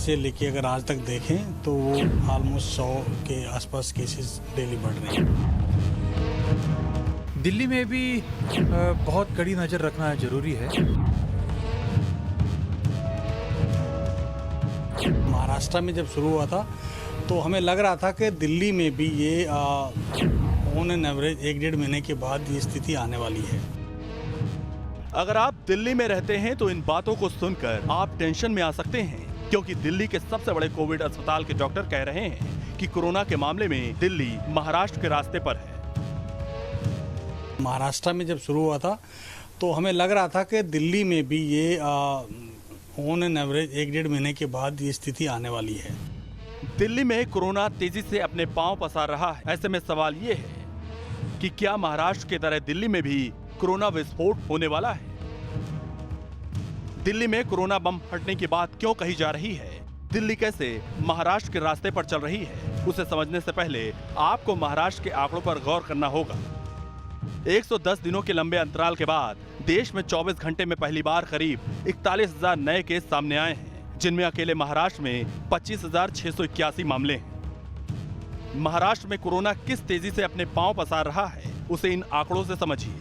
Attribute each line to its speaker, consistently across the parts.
Speaker 1: से लेके अगर आज तक देखें तो वो ऑलमोस्ट 100 के आसपास केसेस डेली बढ़ रहे हैं।
Speaker 2: दिल्ली में भी बहुत कड़ी नज़र रखना ज़रूरी है।
Speaker 1: महाराष्ट्र में जब शुरू हुआ था तो हमें लग रहा था कि दिल्ली में भी ये ऑन एन एवरेज 1-1.5 महीने के बाद ये स्थिति आने वाली है।
Speaker 3: अगर आप दिल्ली में रहते हैं तो इन बातों को सुनकर आप टेंशन में आ सकते हैं, क्योंकि दिल्ली के सबसे बड़े कोविड अस्पताल के डॉक्टर कह रहे हैं कि कोरोना के मामले में दिल्ली महाराष्ट्र के रास्ते पर है।
Speaker 1: महाराष्ट्र में जब शुरू हुआ था तो हमें लग रहा था कि दिल्ली में भी ये ऑन एन एवरेज 1-1.5 महीने के बाद ये स्थिति आने वाली है।
Speaker 3: दिल्ली में कोरोना तेजी से अपने पांव पसार रहा है। ऐसे में सवाल ये है कि क्या महाराष्ट्र की तरह दिल्ली में भी कोरोना विस्फोट होने वाला है? दिल्ली में कोरोना बम फटने की बात क्यों कही जा रही है? दिल्ली कैसे महाराष्ट्र के रास्ते पर चल रही है, उसे समझने से पहले आपको महाराष्ट्र के आंकड़ों पर गौर करना होगा। 110 दिनों के लंबे अंतराल के बाद देश में 24 घंटे में पहली बार करीब 41,000 नए केस सामने आए हैं, जिनमें अकेले महाराष्ट्र में 25,681 मामले हैं। महाराष्ट्र में कोरोना किस तेजी से अपने पांव पसार रहा है, उसे इन आंकड़ों से समझिए।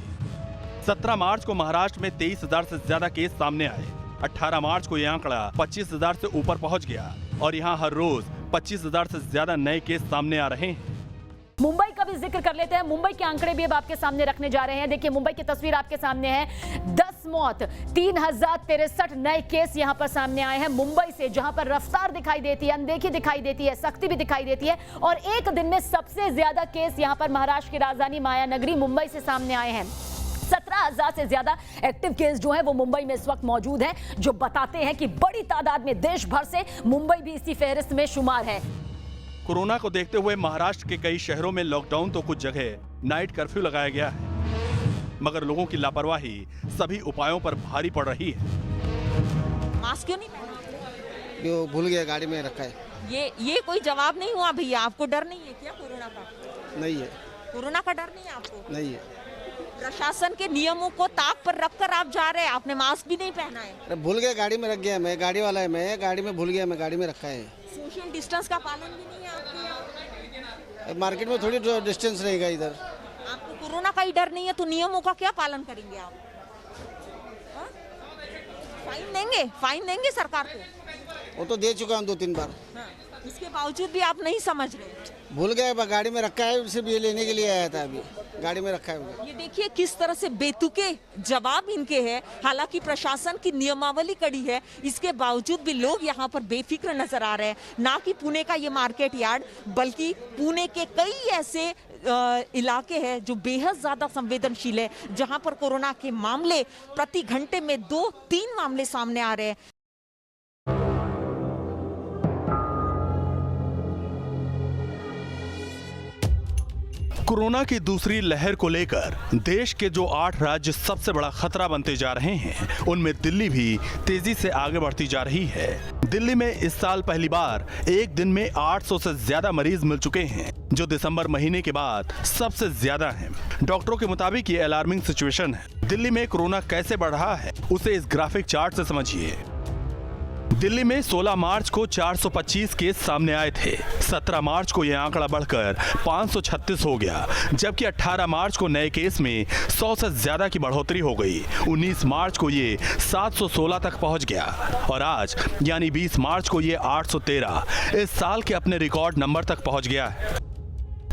Speaker 3: 17 मार्च को महाराष्ट्र में 23,000 से ज्यादा केस सामने आए। 18 मार्च को यह आंकड़ा 25,000 से ऊपर पहुंच गया और यहां हर रोज 25,000 से ज्यादा नए केस सामने आ रहे हैं।
Speaker 4: मुंबई का भी जिक्र कर लेते हैं। मुंबई के आंकड़े भी अब आपके सामने रखने जा रहे हैं। देखिए, मुंबई की तस्वीर आपके सामने है। 10 मौत, 3,063 नए केस यहां पर सामने आए हैं मुंबई से, जहां पर रफ्तार दिखाई देती है, अनदेखी दिखाई देती है, सख्ती भी दिखाई देती है। और एक दिन में सबसे ज्यादा केस यहां पर महाराष्ट्र की राजधानी मायानगरी मुंबई से सामने आए हैं। 17,000 से ज्यादा एक्टिव केस जो है वो मुंबई में इस वक्त मौजूद हैं, जो बताते हैं कि बड़ी तादाद में देश भर से मुंबई भी इसी फहरिस्त में शुमार है।
Speaker 3: कोरोना को देखते हुए महाराष्ट्र के कई शहरों में लॉकडाउन तो कुछ जगह नाइट कर्फ्यू लगाया गया है, मगर लोगों की लापरवाही सभी उपायों पर भारी पड़ रही है।
Speaker 5: मास्क क्यों नहीं पहना?
Speaker 6: जो भूल गया, गाड़ी में रखा है।
Speaker 5: ये कोई जवाब नहीं हुआ भैया। आपको डर नहीं है क्या कोरोना का?
Speaker 6: नहीं है।
Speaker 5: कोरोना का डर नहीं है आपको?
Speaker 6: नहीं है।
Speaker 5: प्रशासन के नियमों को ताक पर रखकर आप जा रहे हैं, आपने मास्क भी नहीं पहना है।
Speaker 6: अरे भूल गया, गाड़ी में रख गया। मैं गाड़ी वाला है, मैं गाड़ी में भूल गया, मैं गाड़ी में रखा है।
Speaker 5: सोशल डिस्टेंस का पालन भी नहीं है आपके यहाँ?
Speaker 6: मार्केट में थोड़ी डिस्टेंस रहेगा इधर।
Speaker 5: आपको कोरोना का ही डर नहीं है तो नियमों का क्या पालन करेंगे आप? हाँ? फाइन देंगे सरकार को?
Speaker 6: वो तो दे चुका हूँ 2-3 बार।
Speaker 5: हाँ। इसके बावजूद भी आप नहीं समझ रहे।
Speaker 6: भूल गया, गाड़ी में रखा है, सिर्फ ये लेने के लिए आया था। अभी गाड़ी में रखा है।
Speaker 5: ये देखिए किस तरह से बेतुके जवाब इनके हैं। हालांकि प्रशासन की नियमावली कड़ी है, इसके बावजूद भी लोग यहाँ पर बेफिक्र नजर आ रहे हैं। ना कि पुणे का ये मार्केट यार्ड, बल्कि पुणे के कई ऐसे इलाके हैं जो बेहद ज्यादा संवेदनशील है, जहां पर कोरोना के मामले प्रति घंटे में 2-3 मामले सामने आ रहे हैं।
Speaker 3: कोरोना की दूसरी लहर को लेकर देश के जो 8 राज्य सबसे बड़ा खतरा बनते जा रहे हैं, उनमें दिल्ली भी तेजी से आगे बढ़ती जा रही है। दिल्ली में इस साल पहली बार एक दिन में 800 से ज्यादा मरीज मिल चुके हैं, जो दिसंबर महीने के बाद सबसे ज्यादा हैं। डॉक्टरों के मुताबिक ये अलार्मिंग सिचुएशन है। दिल्ली में कोरोना कैसे बढ़ रहा है, उसे इस ग्राफिक चार्ट से समझिए। दिल्ली में 16 मार्च को 425 केस सामने आए थे। 17 मार्च को यह आंकड़ा बढ़कर 536 हो गया, जबकि 18 मार्च को नए केस में 100 से ज्यादा की बढ़ोतरी हो गई। 19 मार्च को ये 716 तक पहुंच गया और आज यानी 20 मार्च को ये 813 इस साल के अपने रिकॉर्ड नंबर तक पहुंच गया है।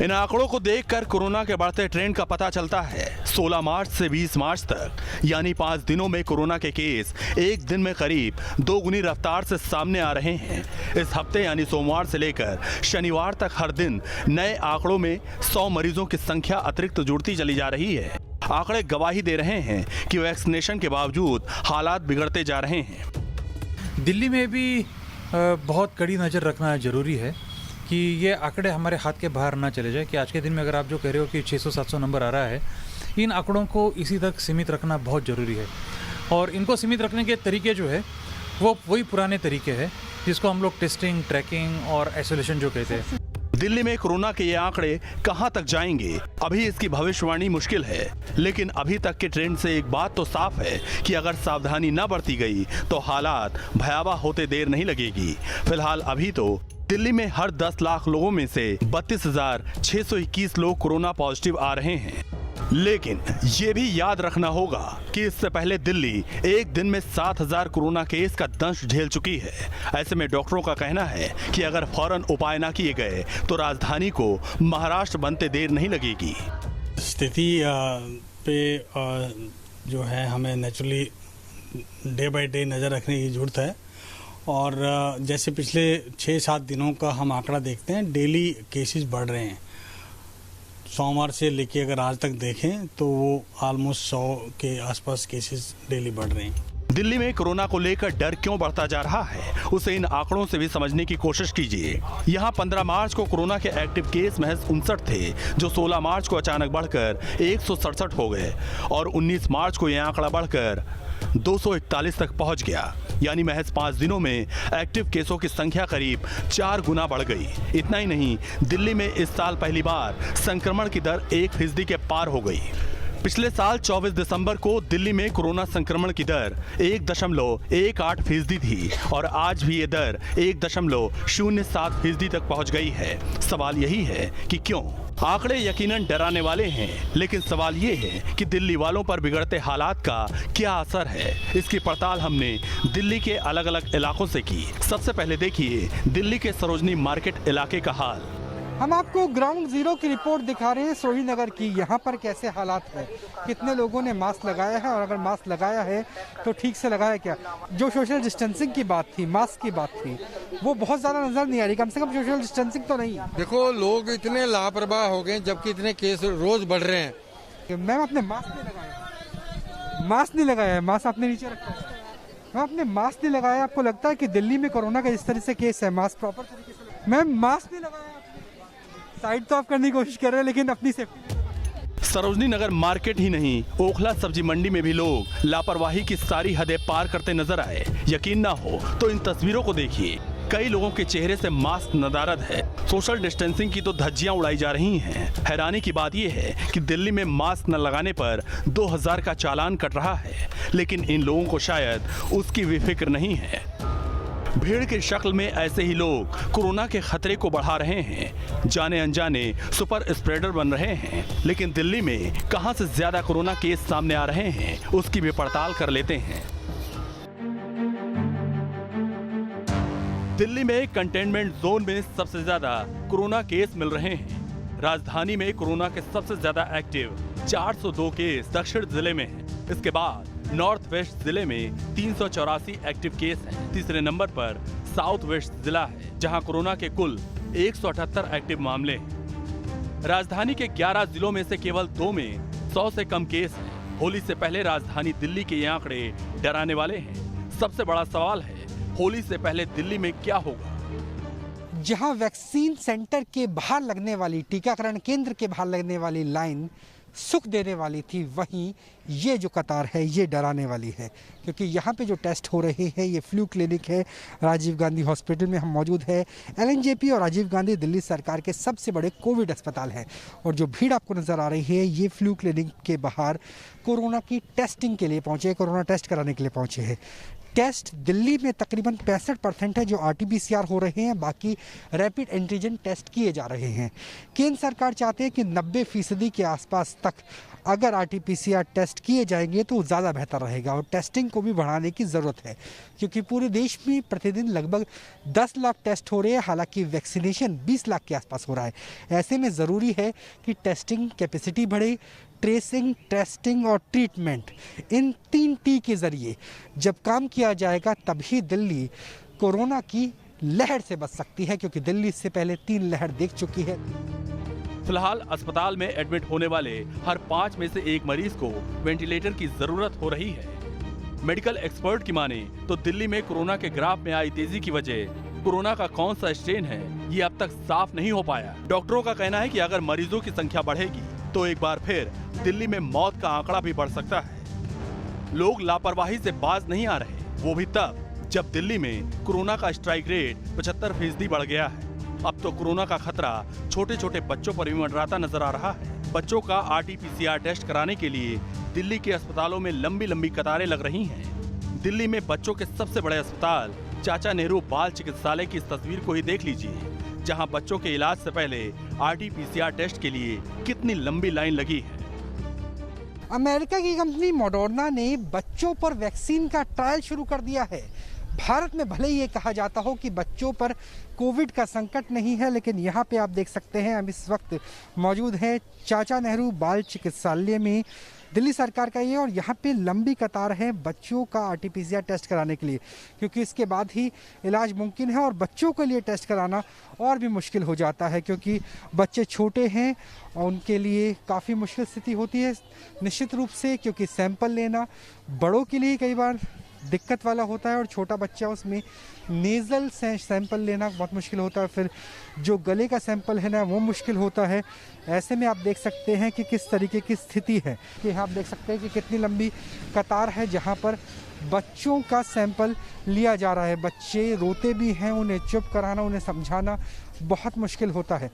Speaker 3: इन आंकड़ों को देखकर कोरोना के बढ़ते ट्रेंड का पता चलता है। 16 मार्च से 20 मार्च तक यानी 5 दिनों में कोरोना के केस एक दिन में करीब 2 गुनी रफ्तार से सामने आ रहे हैं। इस हफ्ते यानी सोमवार से लेकर शनिवार तक हर दिन नए आंकड़ों में 100 मरीजों की संख्या अतिरिक्त जुड़ती चली जा रही है। आंकड़े गवाही दे रहे हैं कि वैक्सीनेशन के बावजूद हालात बिगड़ते जा रहे हैं।
Speaker 2: दिल्ली में भी बहुत कड़ी नज़र रखना जरूरी है कि ये आंकड़े हमारे हाथ के बाहर ना चले जाए। कि आज के दिन में अगर आप जो कह रहे हो कि 600-700 नंबर आ रहा है, इन आंकड़ों को इसी तक सीमित रखना बहुत ज़रूरी है। और इनको सीमित रखने के तरीके जो है वो वही पुराने तरीके हैं जिसको हम लोग टेस्टिंग, ट्रैकिंग और आइसोलेशन जो कहते हैं।
Speaker 3: दिल्ली में कोरोना के ये आंकड़े कहां तक जाएंगे, अभी इसकी भविष्यवाणी मुश्किल है। लेकिन अभी तक के ट्रेंड से एक बात तो साफ है कि अगर सावधानी न बरती गई तो हालात भयावह होते देर नहीं लगेगी। फिलहाल अभी तो दिल्ली में हर 10 लाख लोगों में से 32,621 लोग कोरोना पॉजिटिव आ रहे हैं। लेकिन ये भी याद रखना होगा कि इससे पहले दिल्ली एक दिन में 7,000 कोरोना केस का दंश झेल चुकी है। ऐसे में डॉक्टरों का कहना है कि अगर फौरन उपाय न किए गए तो राजधानी को महाराष्ट्र बनते देर नहीं लगेगी।
Speaker 1: स्थिति पे जो है हमें नेचुरली डे बाय डे नज़र रखने की ज़रूरत है। और जैसे पिछले 6-7 दिनों का हम आंकड़ा देखते हैं, डेली केसेस बढ़ रहे हैं। सोमवार से लेके अगर आज तक देखें तो वो ऑलमोस्ट 100 के आसपास केसेस डेली बढ़ रहे हैं।
Speaker 3: दिल्ली में कोरोना को लेकर डर क्यों बढ़ता जा रहा है, उसे इन आंकड़ों से भी समझने की कोशिश कीजिए। यहाँ 15 मार्च को कोरोना के एक्टिव केस महज 59 थे, जो 16 मार्च को अचानक बढ़कर 167 हो गए और 19 मार्च को यह आंकड़ा बढ़कर 241 तक पहुंच गया। यानी महज 5 दिनों में एक्टिव केसों की संख्या करीब 4 गुना बढ़ गई। इतना ही नहीं, दिल्ली में इस साल पहली बार संक्रमण की दर 1% के पार हो गई। पिछले साल 24 दिसंबर को दिल्ली में कोरोना संक्रमण की दर 1.18% थी और आज भी ये दर 1.07% तक पहुंच गई है। सवाल यही है कि क्यों? आंकड़े यकीनन डराने वाले हैं, लेकिन सवाल ये है कि दिल्ली वालों पर बिगड़ते हालात का क्या असर है। इसकी पड़ताल हमने दिल्ली के अलग अलग इलाकों से की। सबसे पहले देखिए दिल्ली के सरोजनी मार्केट इलाके का हाल।
Speaker 7: हम आपको ग्राउंड जीरो की रिपोर्ट दिखा रहे हैं सरोजनी नगर की। यहाँ पर कैसे हालात है, कितने लोगों ने मास्क लगाया है और अगर मास्क लगाया है तो ठीक से लगाया क्या। जो सोशल डिस्टेंसिंग की बात थी, मास्क की बात थी, वो बहुत ज़्यादा नज़र नहीं आ रही। कम से कम सोशल डिस्टेंसिंग तो नहीं।
Speaker 8: देखो, लोग इतने लापरवाह हो गए जबकि इतने केस रोज बढ़ रहे हैं।
Speaker 7: मैम आपने मास्क नहीं लगाया, मास्क नहीं लगाया है, मास्क आपने नीचे रखा है। मैम आपने मास्क नहीं लगाया, आपको लगता है कि दिल्ली में कोरोना का इस तरह से केस है, मास्क प्रॉपर तरीके से। मैम मास्क नहीं लगाया, साइड तो आप करने की कोशिश कर रहे हैं लेकिन अपनी सेफ्टी।
Speaker 3: सरोजनी नगर मार्केट ही नहीं, ओखला सब्जी मंडी में भी लोग लापरवाही की सारी हदें पार करते नजर आए। यकीन ना हो तो इन तस्वीरों को देखिए। कई लोगों के चेहरे से मास्क नदारद है। सोशल डिस्टेंसिंग की तो धज्जियां उड़ाई जा रही हैं। हैरानी की बात यह है कि दिल्ली में मास्क न लगाने पर 2000 का चालान कट रहा है, लेकिन इन लोगों को शायद उसकी भी फिक्र नहीं है। भीड़ की शक्ल में ऐसे ही लोग कोरोना के खतरे को बढ़ा रहे हैं, जाने अनजाने सुपर स्प्रेडर बन रहे हैं। लेकिन दिल्ली में कहां से ज्यादा कोरोना केस सामने आ रहे हैं, उसकी भी पड़ताल कर लेते हैं। दिल्ली में कंटेनमेंट जोन में सबसे ज्यादा कोरोना केस मिल रहे हैं। राजधानी में कोरोना के सबसे ज्यादा एक्टिव 402 केस दक्षिण जिले में हैं। इसके बाद नॉर्थ वेस्ट जिले में 384 एक्टिव केस हैं। तीसरे नंबर पर साउथ वेस्ट जिला है, जहां कोरोना के कुल 178 एक्टिव मामले हैं। राजधानी के 11 जिलों में से केवल 2 में 100 से कम केस हैं। होली से पहले राजधानी दिल्ली के ये आंकड़े डराने वाले हैं। सबसे बड़ा सवाल है, होली से पहले दिल्ली में क्या होगा?
Speaker 7: जहां वैक्सीन सेंटर के बाहर लगने वाली, टीकाकरण केंद्र के बाहर लगने वाली लाइन सुख देने वाली थी, वहीं ये जो कतार है ये डराने वाली है। क्योंकि यहाँ पे जो टेस्ट हो रहे हैं, ये फ्लू क्लिनिक है, राजीव गांधी हॉस्पिटल में हम मौजूद है। LNJP और राजीव गांधी दिल्ली सरकार के सबसे बड़े कोविड अस्पताल हैं। और जो भीड़ आपको नज़र आ रही है, ये फ्लू क्लिनिक के बाहर कोरोना की टेस्टिंग के लिए पहुँचे, कोरोना टेस्ट कराने के लिए पहुँचे हैं। टेस्ट दिल्ली में तकरीबन 65% है जो RT-PCR हो रहे हैं, बाकी रैपिड एंटीजन टेस्ट किए जा रहे हैं। केंद्र सरकार चाहते हैं कि 90% के आसपास तक अगर RT-PCR टेस्ट किए जाएंगे तो ज़्यादा बेहतर रहेगा और टेस्टिंग को भी बढ़ाने की ज़रूरत है, क्योंकि पूरे देश में प्रतिदिन लगभग 10 लाख टेस्ट हो रहे हैं, हालांकि वैक्सीनेशन 20 लाख के आसपास हो रहा है। ऐसे में ज़रूरी है कि टेस्टिंग कैपेसिटी बढ़े। ट्रेसिंग, टेस्टिंग और ट्रीटमेंट, इन 3 T के ज़रिए जब काम किया जाएगा तभी दिल्ली कोरोना की लहर से बच सकती है, क्योंकि दिल्ली इससे पहले 3 लहर देख चुकी है।
Speaker 3: फिलहाल अस्पताल में एडमिट होने वाले हर 5 में से 1 मरीज को वेंटिलेटर की जरूरत हो रही है। मेडिकल एक्सपर्ट की माने तो दिल्ली में कोरोना के ग्राफ में आई तेजी की वजह कोरोना का कौन सा स्ट्रेन है, ये अब तक साफ नहीं हो पाया। डॉक्टरों का कहना है कि अगर मरीजों की संख्या बढ़ेगी तो एक बार फिर दिल्ली में मौत का आंकड़ा भी बढ़ सकता है। लोग लापरवाही से बाज नहीं आ रहे, वो भी तब जब दिल्ली में कोरोना का स्ट्राइक रेट 75% बढ़ गया है। अब तो कोरोना का खतरा छोटे छोटे बच्चों पर भी मंडराता नजर आ रहा है। बच्चों का RT-PCR टेस्ट कराने के लिए दिल्ली के अस्पतालों में लंबी लंबी कतारें लग रही हैं। दिल्ली में बच्चों के सबसे बड़े अस्पताल चाचा नेहरू बाल चिकित्सालय की इस तस्वीर को ही देख लीजिए, जहां बच्चों के इलाज से पहले RT-PCR टेस्ट के लिए कितनी लंबी लाइन लगी है।
Speaker 7: अमेरिका की कंपनी मॉडर्ना ने बच्चों पर वैक्सीन का ट्रायल शुरू कर दिया है। भारत में भले ही ये कहा जाता हो कि बच्चों पर कोविड का संकट नहीं है, लेकिन यहाँ पे आप देख सकते हैं हम इस वक्त मौजूद हैं चाचा नेहरू बाल चिकित्सालय में, दिल्ली सरकार का ये, और यहाँ पे लंबी कतार है बच्चों का RT-PCR टेस्ट कराने के लिए, क्योंकि इसके बाद ही इलाज मुमकिन है। और बच्चों के लिए टेस्ट कराना और भी मुश्किल हो जाता है, क्योंकि बच्चे छोटे हैं और उनके लिए काफ़ी मुश्किल स्थिति होती है निश्चित रूप से, क्योंकि सैंपल लेना बड़ों के लिए कई बार दिक्कत वाला होता है और छोटा बच्चा उसमें नेज़ल सैंपल लेना बहुत मुश्किल होता है, फिर जो गले का सैंपल है ना वो मुश्किल होता है। ऐसे में आप देख सकते हैं कि किस तरीके की स्थिति है कि आप देख सकते हैं कि कितनी लंबी कतार है जहां पर बच्चों का सैंपल लिया जा रहा है। बच्चे रोते भी हैं, उन्हें चुप कराना, उन्हें समझाना बहुत मुश्किल होता है।